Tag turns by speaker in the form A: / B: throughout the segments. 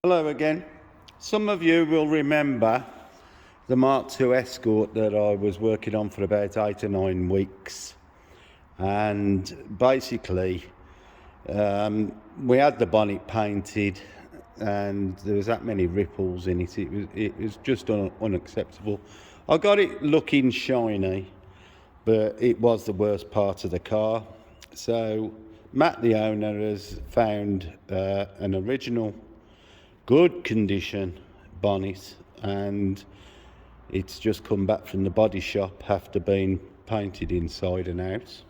A: Hello again. Some of you will remember the Mark II Escort that I was working on for about 8 or 9 weeks. And basically, we had the bonnet painted and there was that many ripples in it. It was just unacceptable. I got it looking shiny, but it was the worst part of the car. So Matt, the owner, has found an original good condition bonnet, and it's just come back from the body shop after being painted inside and out,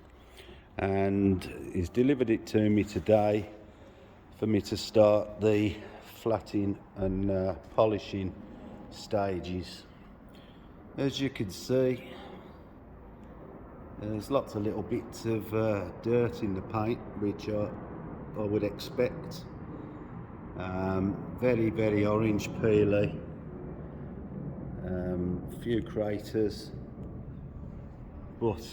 A: and he's delivered it to me today for me to start the flatting and polishing stages. As you can see, there's lots of little bits of dirt in the paint, which I would expect. Very orange peely, few craters, but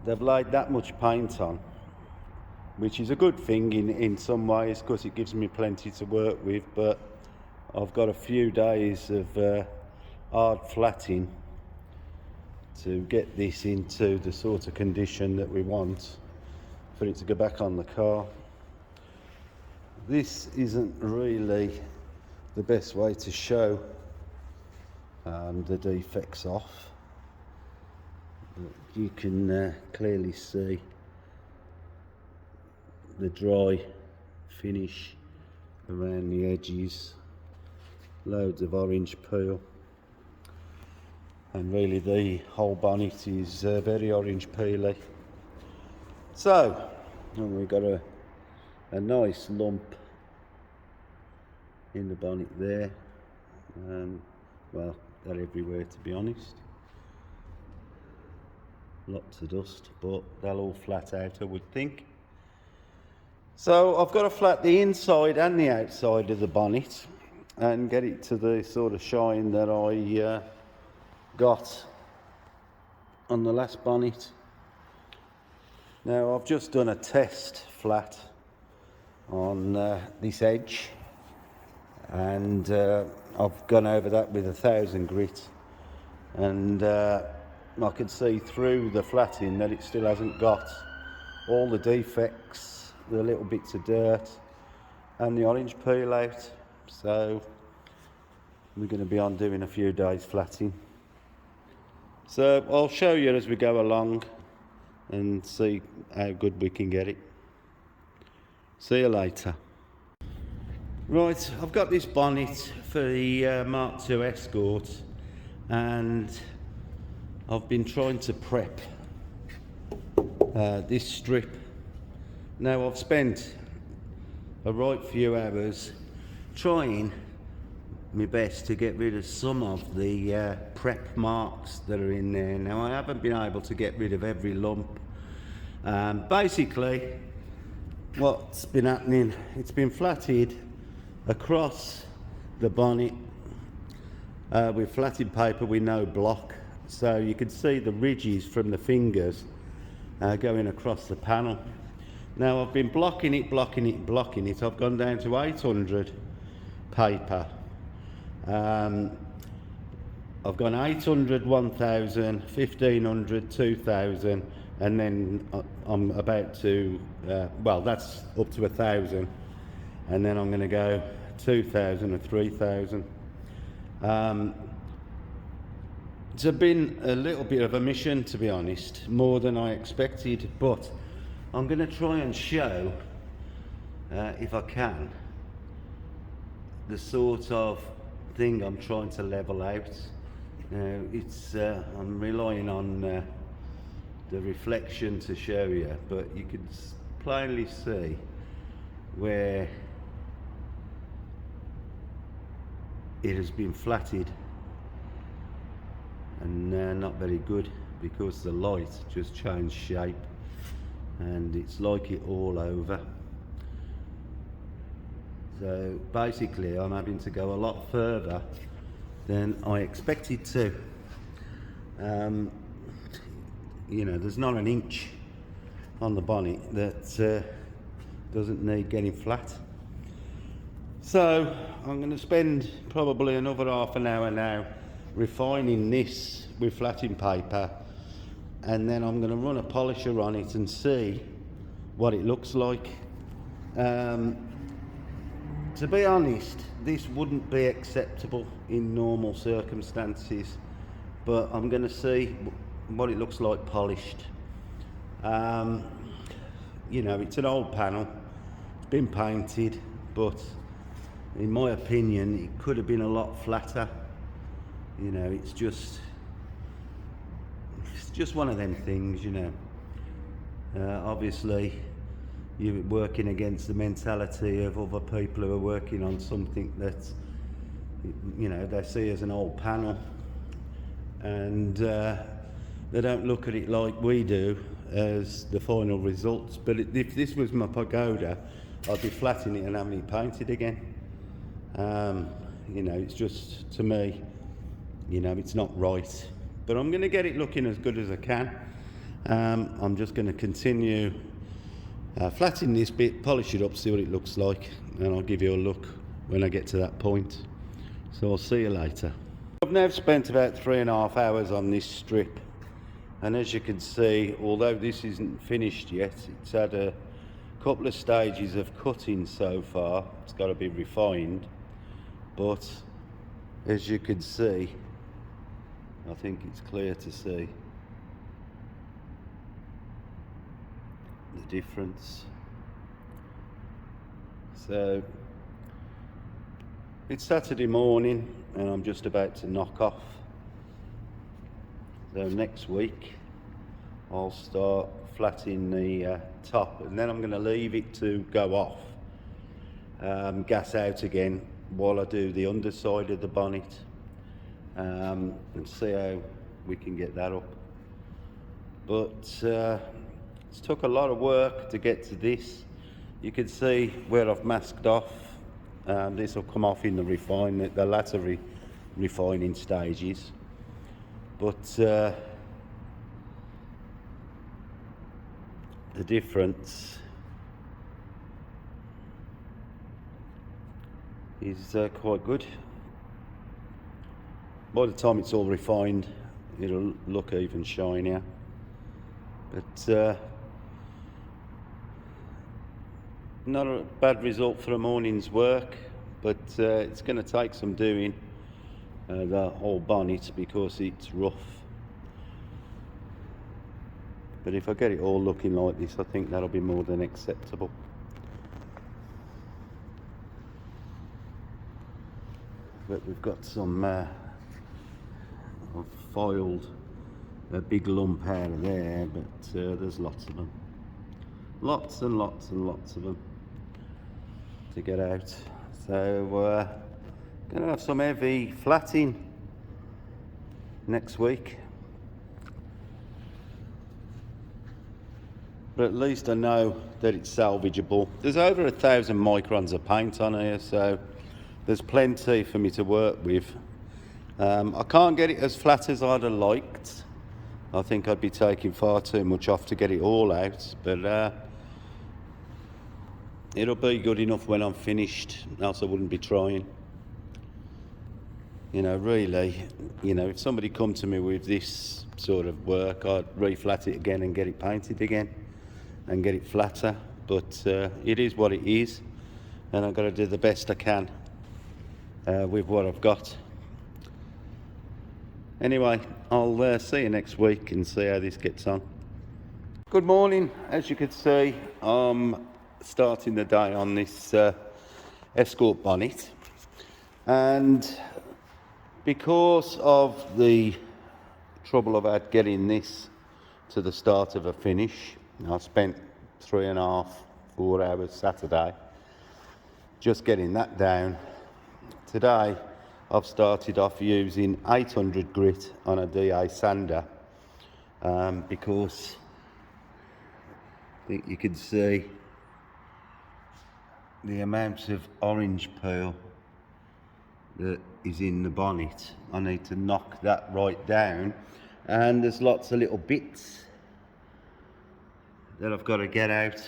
A: they've laid that much paint on, which is a good thing in some ways, because it gives me plenty to work with. But I've got a few days of hard flatting to get this into the sort of condition that we want for it to go back on the car. This isn't really the best way to show the defects off, but you can clearly see the dry finish around the edges, loads of orange peel, and really the whole bonnet is very orange peely. So, and we've got a nice lump in the bonnet there, well, they're everywhere, to be honest. Lots of dust, but they'll all flat out, I would think. So I've got to flat the inside and the outside of the bonnet and get it to the sort of shine that I got on the last bonnet. Now, I've just done a test flat on this edge, and I've gone over that with 1000 grit, and I can see through the flatting that it still hasn't got all the defects, the little bits of dirt and the orange peel out. So we're going to be on doing a few days flatting. So I'll show you as we go along and see how good we can get it. See you later. Right, I've got this bonnet for the Mark II Escort, and I've been trying to prep this strip. Now, I've spent a right few hours trying my best to get rid of some of the prep marks that are in there. Now, I haven't been able to get rid of every lump. Basically, what's been happening, it's been flatted across the bonnet with flatted paper with no block, so you can see the ridges from the fingers going across the panel. Now, I've been blocking it. I've gone down to 800 paper. I've gone 800, 1000, 1500, 2000, and then I'm about to, well, that's up to 1000, and then I'm going to go 2000 or 3000. It's been a little bit of a mission, to be honest, more than I expected, but I'm going to try and show, if I can, the sort of thing I'm trying to level out. I'm relying on the reflection to show you, but you can plainly see where it has been flatted and not very good, because the light just changed shape and it's like it all over. So basically I'm having to go a lot further than I expected to. You know, there's not an inch on the bonnet that doesn't need getting flat. So I'm going to spend probably another half an hour now refining this with flatting paper, and then I'm going to run a polisher on it and see what it looks like. To be honest, this wouldn't be acceptable in normal circumstances, but I'm going to see what it looks like polished. You know, it's an old panel, it's been painted, but in my opinion it could have been a lot flatter. You know, it's just one of them things, you know. Obviously you're working against the mentality of other people who are working on something that, you know, they see as an old panel, and they don't look at it like we do as the final results. But if this was my pagoda, I'd be flatting it and having it painted again. You know, it's just, to me, you know, it's not right. But I'm going to get it looking as good as I can. I'm just going to continue flatten this bit, polish it up, see what it looks like, and I'll give you a look when I get to that point. So I'll see you later. I've now spent about 3.5 hours on this strip, and as you can see, although this isn't finished yet, it's had a couple of stages of cutting so far. It's got to be refined, but as you can see, I think it's clear to see the difference. So it's Saturday morning and I'm just about to knock off. So next week I'll start flatting the top, and then I'm going to leave it to go off, gas out again while I do the underside of the bonnet, and see how we can get that up. But it's took a lot of work to get to this. You can see where I've masked off. This will come off in the latter refining stages. But the difference is quite good. By the time it's all refined, it'll look even shinier. But not a bad result for a morning's work, but it's going to take some doing, the whole bonnet, because it's rough. But if I get it all looking like this, I think that'll be more than acceptable. But we've got some, I've filed a big lump out of there, but there's lots of them. Lots and lots and lots of them to get out. So gonna have some heavy flatting next week, but at least I know that it's salvageable. There's over 1,000 microns of paint on here, so there's plenty for me to work with. I can't get it as flat as I'd have liked. I think I'd be taking far too much off to get it all out, but it'll be good enough when I'm finished, else I wouldn't be trying. You know, really, you know, if somebody come to me with this sort of work, I'd reflat it again and get it painted again and get it flatter. But it is what it is, and I've got to do the best I can with what I've got. Anyway, I'll see you next week and see how this gets on. Good morning. As you can see, I'm starting the day on this Escort bonnet, and because of the trouble I've had getting this to the start of a finish, I spent 3.5, 4 hours Saturday just getting that down. Today I've started off using 800 grit on a DA sander, because I think you can see the amount of orange peel that is in the bonnet. I need to knock that right down, and there's lots of little bits that I've got to get out,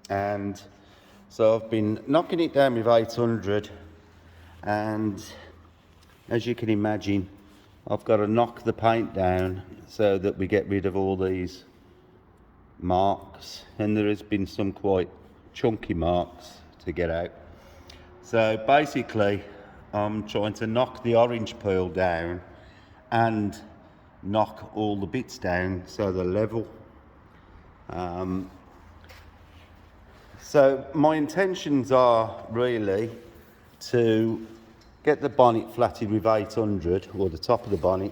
A: and So I've been knocking it down with 800, and as you can imagine, I've got to knock the paint down so that we get rid of all these marks, and there has been some quite chunky marks to get out. So basically I'm trying to knock the orange peel down and knock all the bits down so they're level. So my intentions are really to get the bonnet flatted with 800, or the top of the bonnet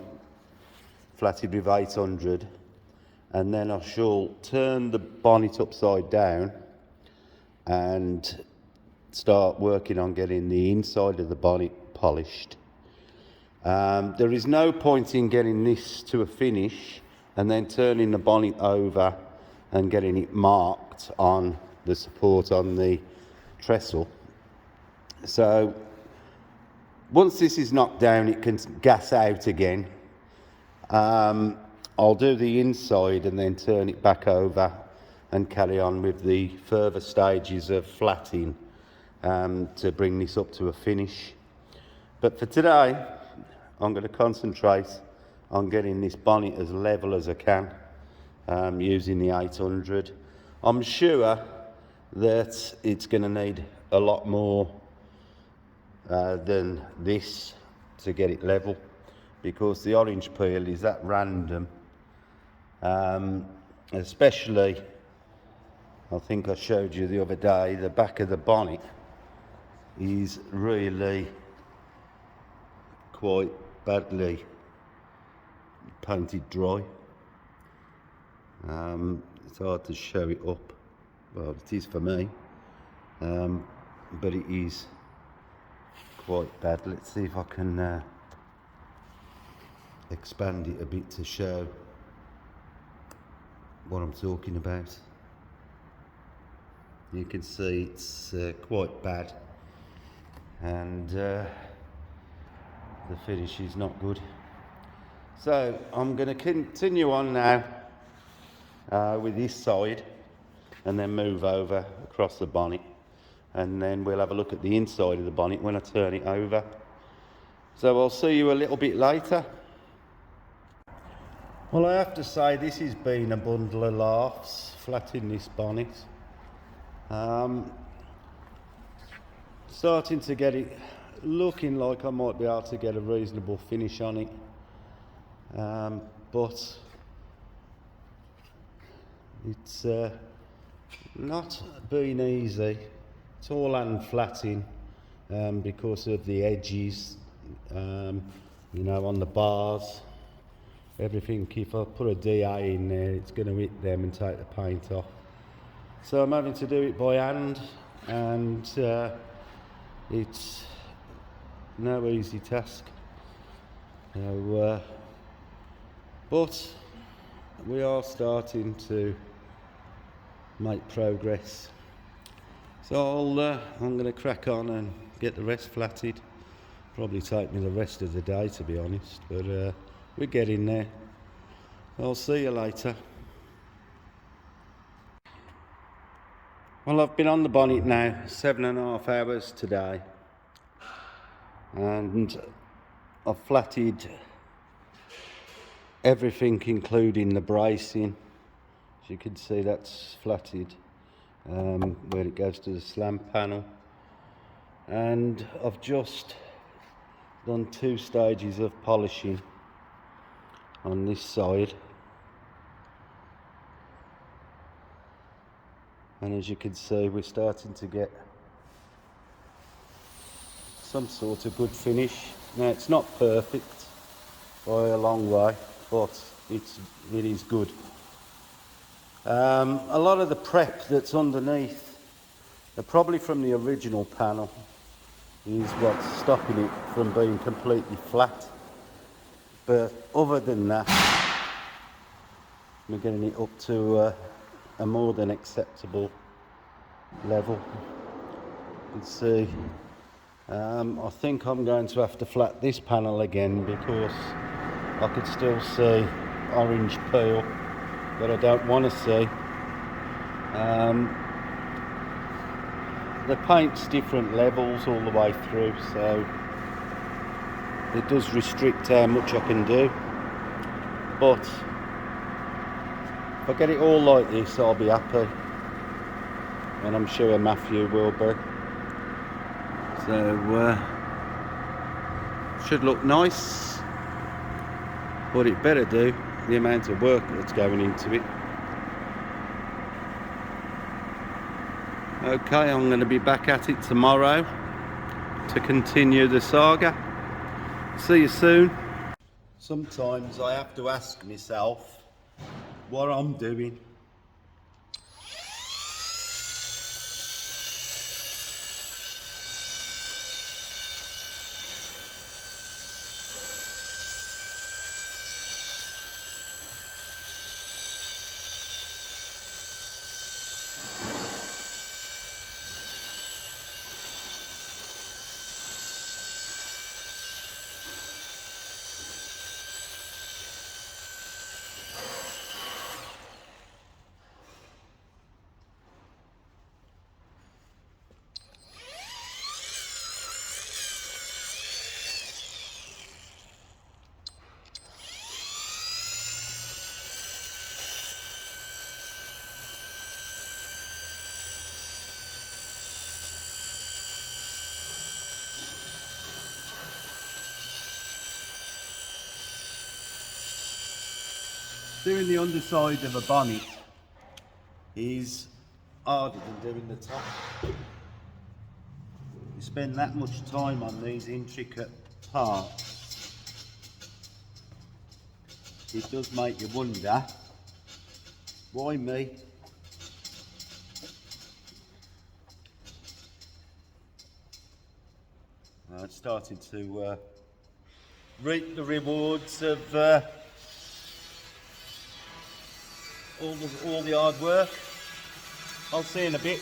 A: flatted with 800, and then I shall turn the bonnet upside down and start working on getting the inside of the bonnet polished. There is no point in getting this to a finish and then turning the bonnet over and getting it marked on the support on the trestle. So once this is knocked down, it can gas out again. I'll do the inside and then turn it back over and carry on with the further stages of flatting to bring this up to a finish. But for today, I'm going to concentrate on getting this bonnet as level as I can using the 800. I'm sure that it's going to need a lot more than this to get it level, because the orange peel is that random, especially, I think I showed you the other day, the back of the bonnet is really quite badly painted dry. It's hard to show it up, well it is for me, but it is quite bad. Let's see if I can expand it a bit to show what I'm talking about. You can see it's quite bad, and the finish is not good. So I'm going to continue on now with this side and then move over across the bonnet, and then we'll have a look at the inside of the bonnet when I turn it over. So I'll see you a little bit later. Well, I have to say this has been a bundle of laughs, flatting this bonnet. Starting to get it looking like I might be able to get a reasonable finish on it, but it's not been easy. It's all hand flatting because of the edges, you know, on the bars, everything. If I put a DA in there, it's going to hit them and take the paint off. So I'm having to do it by hand, and it's no easy task. But we are starting to make progress. So I'm going to crack on and get the rest flatted. Probably take me the rest of the day, to be honest, but we're getting there. I'll see you later. Well, I've been on the bonnet now 7.5 hours today, and I've flatted everything including the bracing. As you can see, that's flatted where it goes to the slam panel, and I've just done 2 stages of polishing on this side, and as you can see, we're starting to get some sort of good finish. Now, it's not perfect by a long way, but it is good. A lot of the prep that's underneath, probably from the original panel, is what's stopping it from being completely flat. But other than that, we're getting it up to a more than acceptable level. You can see, I think I'm going to have to flat this panel again because I could still see orange peel that I don't want to see. the paint's different levels all the way through, so it does restrict how much I can do. But if I get it all like this, I'll be happy, and I'm sure Matthew will be. So should look nice, but it better do, the amount of work that's going into it. Okay, I'm going to be back at it tomorrow to continue the saga. See you soon. Sometimes I have to ask myself what I'm doing. Doing the underside of a bonnet is harder than doing the top. You spend that much time on these intricate parts, it does make you wonder, why me? I've started to reap the rewards of all the hard work. I'll see you in a bit.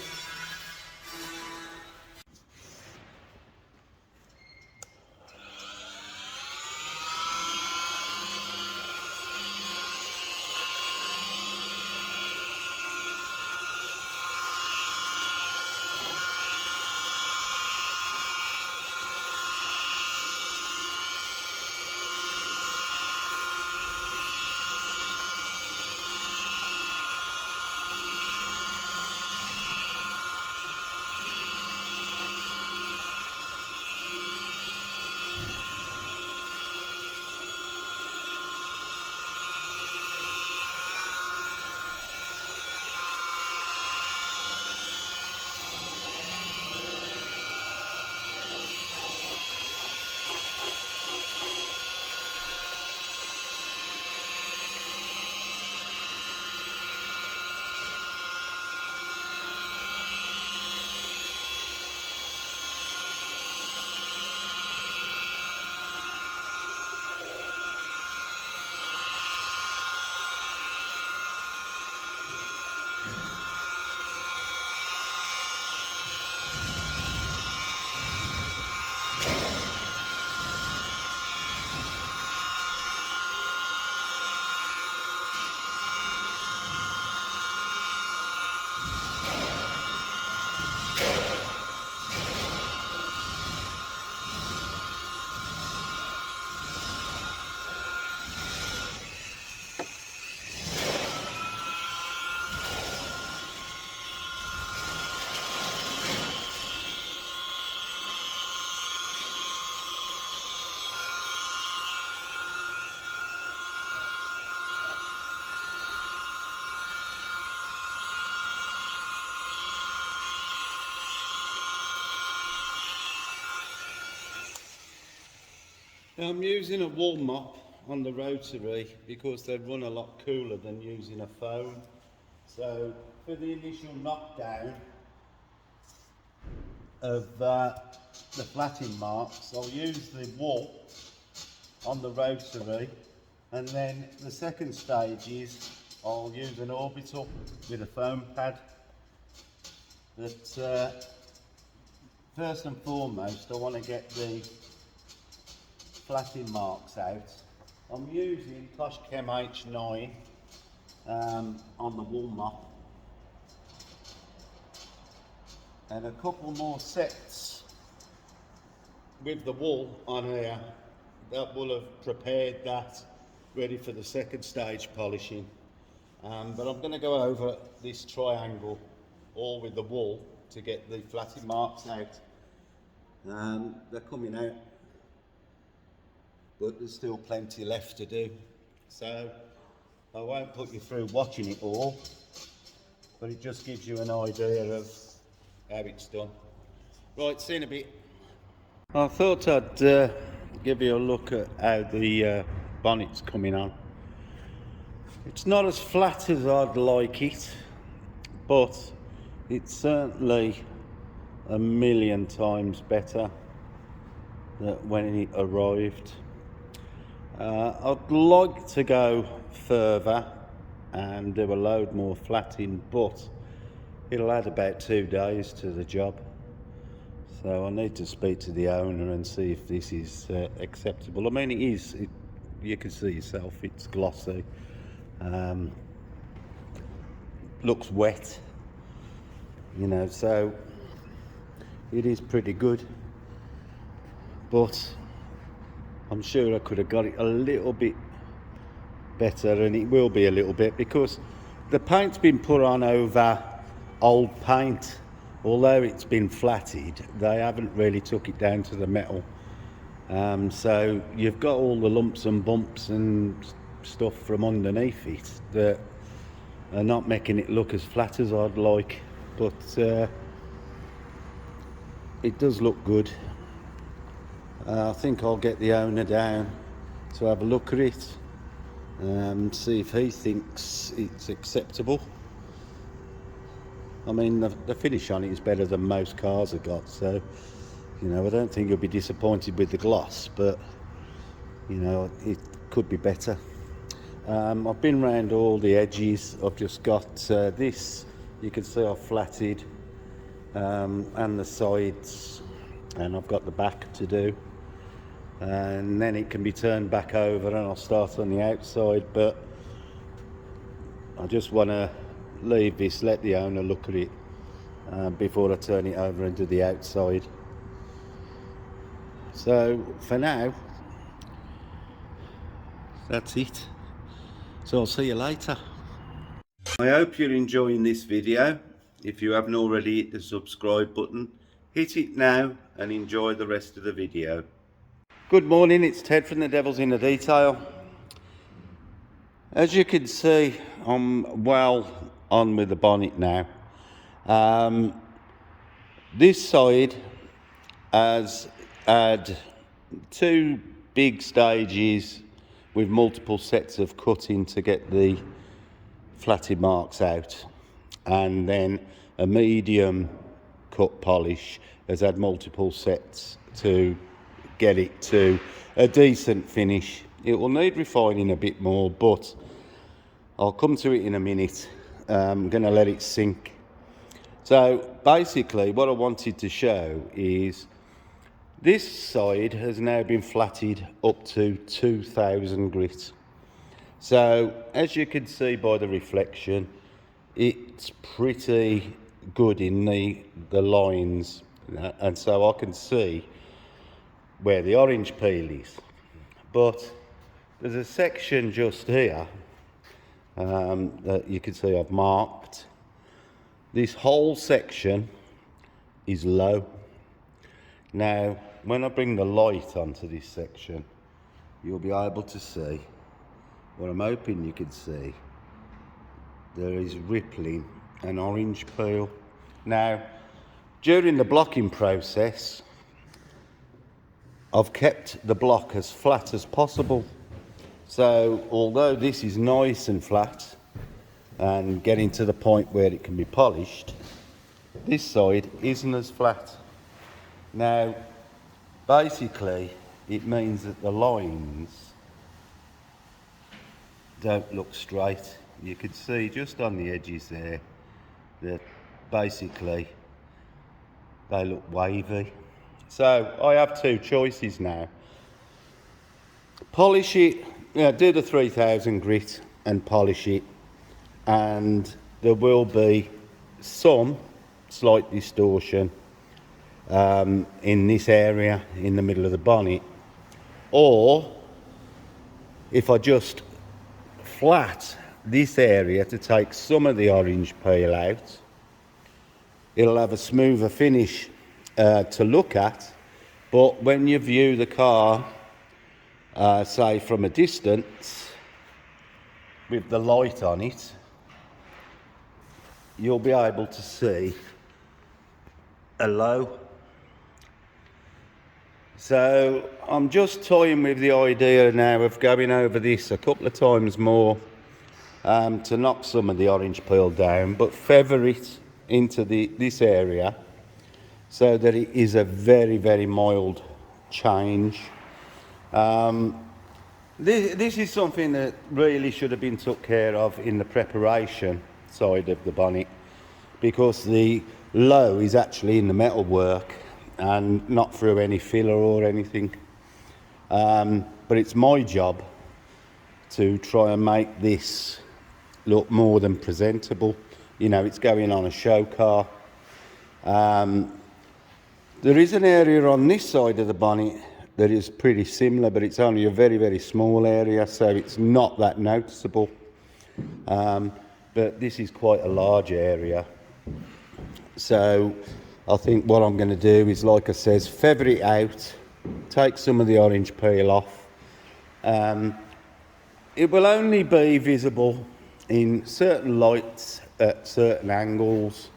A: I'm using a wool mop on the rotary because they run a lot cooler than using a foam. So for the initial knockdown of the flatting marks, I'll use the wool on the rotary, and then the second stage is I'll use an orbital with a foam pad. But first and foremost, I want to get the flatting marks out. I'm using Kosh Chem H9 on the wool mop. and a couple more sets with the wool on here that will have prepared that ready for the second stage polishing. But I'm going to go over this triangle all with the wool to get the flatted marks out. They're coming out, but there's still plenty left to do, so I won't put you through watching it all, but it just gives you an idea of how it's done. Right, see you in a bit. I thought I'd give you a look at how the bonnet's coming on. It's not as flat as I'd like it, but it's certainly a million times better than when it arrived. I'd like to go further and do a load more flatting, but it'll add about 2 days to the job. So I need to speak to the owner and see if this is acceptable. I mean, it is. You can see yourself, it's glossy. Looks wet, you know, so it is pretty good, but I'm sure I could have got it a little bit better, and it will be a little bit because the paint's been put on over old paint. Although it's been flatted, they haven't really took it down to the metal, so you've got all the lumps and bumps and stuff from underneath it that are not making it look as flat as I'd like, but it does look good. I think I'll get the owner down to have a look at it and see if he thinks it's acceptable. I mean, the finish on it is better than most cars have got, so, you know, I don't think you'll be disappointed with the gloss, but, you know, it could be better. I've been round all the edges. I've just got this, you can see I've flatted, and the sides, and I've got the back to do, and then it can be turned back over and I'll start on the outside, but I just want to leave this, let the owner look at it before I turn it over and do the outside. So for now, that's it. So I'll see you later. I hope you're enjoying this video. If you haven't already hit the subscribe button, hit it now and enjoy the rest of the video. Good morning, it's Ted from The Devil's in the Detail. As you can see, I'm well on with the bonnet now. This side has had 2 big stages with multiple sets of cutting to get the flatted marks out, and then a medium cut polish has had multiple sets to get it to a decent finish. It will need refining a bit more, but I'll come to it in a minute. I'm going to let it sink. So basically what I wanted to show is this side has now been flatted up to 2000 grit. So as you can see by the reflection, it's pretty good in the lines, and so I can see where the orange peel is. But there's a section just here that you can see I've marked. This whole section is low. Now, when I bring the light onto this section, you'll be able to see what I'm hoping you can see. There is rippling an orange peel. Now, during the blocking process, I've kept the block as flat as possible. So although this is nice and flat and getting to the point where it can be polished, this side isn't as flat. Now, basically, it means that the lines don't look straight. You can see just on the edges there that basically they look wavy. So I have 2 choices now. Polish it, do the 3000 grit and polish it, and there will be some slight distortion in this area in the middle of the bonnet, or if I just flat this area to take some of the orange peel out, it'll have a smoother finish to look at. But when you view the car, say from a distance, with the light on it, you'll be able to see a low. So I'm just toying with the idea now of going over this a couple of times more to knock some of the orange peel down, but feather it into this area so that it is a very, very mild change. This is something that really should have been took care of in the preparation side of the bonnet, because the low is actually in the metalwork and not through any filler or anything. But it's my job to try and make this look more than presentable. You know, it's going on a show car. There is an area on this side of the bonnet that is pretty similar, but it's only a very, very small area, so it's not that noticeable. But this is quite a large area. So I think what I'm going to do is, like I says, feather it out, take some of the orange peel off. It will only be visible in certain lights at certain angles,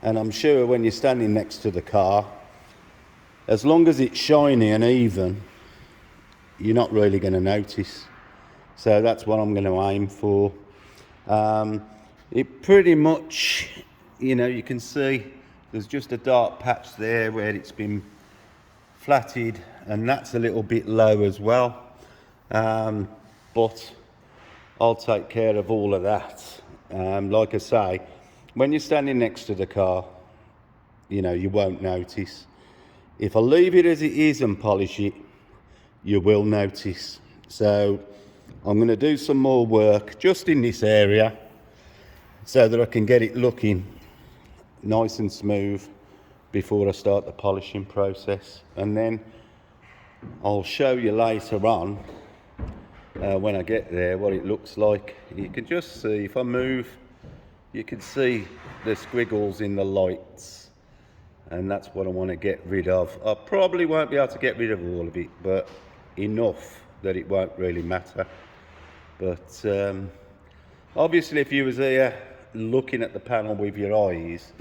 A: and I'm sure when you're standing next to the car, as long as it's shiny and even, you're not really going to notice. So that's what I'm going to aim for. It pretty much, you know, you can see there's just a dark patch there where it's been flatted, and that's a little bit low as well. But I'll take care of all of that. Like I say, when you're standing next to the car, you know, you won't notice. If I leave it as it is and polish it, you will notice. So I'm going to do some more work just in this area so that I can get it looking nice and smooth before I start the polishing process. And then I'll show you later on when I get there what it looks like. You can just see, if I move, you can see the squiggles in the lights. And that's what I want to get rid of. I probably won't be able to get rid of all of it, but enough that it won't really matter. But obviously if you was here looking at the panel with your eyes,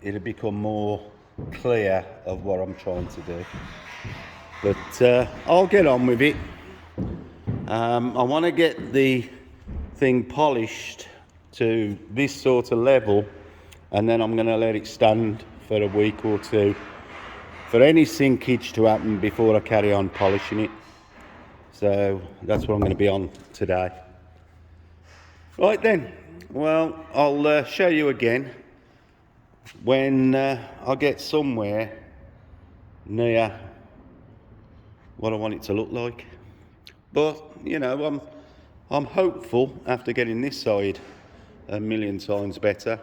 A: it'll become more clear of what I'm trying to do. But I'll get on with it. I want to get the thing polished to this sort of level, and then I'm going to let it stand for a week or two for any sinkage to happen before I carry on polishing it. So that's what I'm going to be on today. Right then, well, I'll show you again when I get somewhere near what I want it to look like. But, you know, I'm hopeful after getting this side a million times better.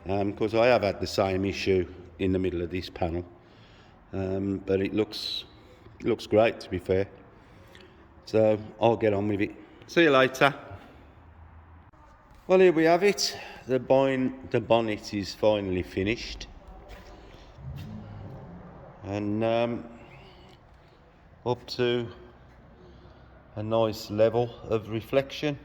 A: Because I have had the same issue in the middle of this panel, but it looks great, to be fair. So I'll get on with it. See you later. Well, here we have it. The bonnet is finally finished, and up to a nice level of reflection.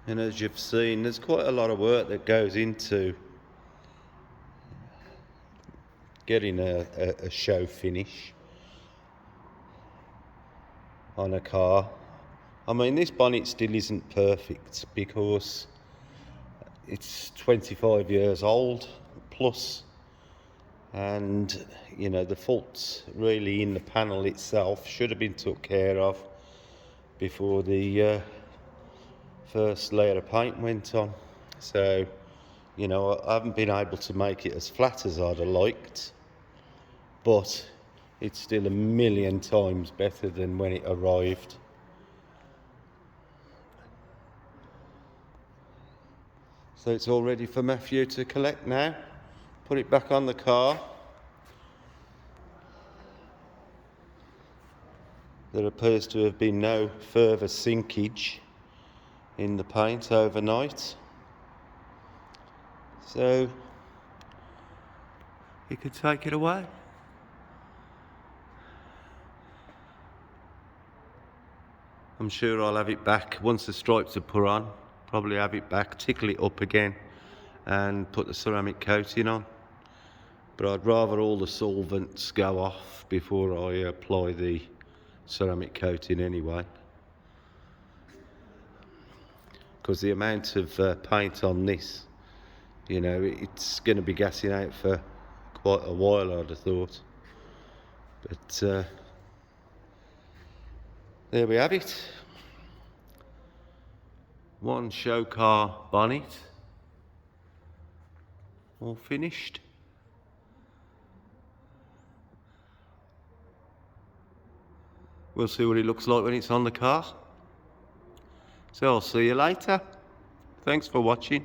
A: And as you've seen, there's quite a lot of work that goes into getting a show finish on a car. I mean, this bonnet still isn't perfect because it's 25 years old plus, and you know, the faults really in the panel itself should have been took care of before the first layer of paint went on. So, you know, I haven't been able to make it as flat as I'd have liked, but it's still a million times better than when it arrived. So it's all ready for Matthew to collect now. Put it back on the car. There appears to have been no further sinkage in the paint overnight. So you could take it away. I'm sure I'll have it back once the stripes are put on. Probably have it back, tickle it up again and put the ceramic coating on. But I'd rather all the solvents go off before I apply the ceramic coating anyway. Because the amount of paint on this, you know, it's going to be gassing out for quite a while, I'd have thought. But there we have it. One show car bonnet, all finished. We'll see what it looks like when it's on the car. So I'll see you later. Thanks for watching.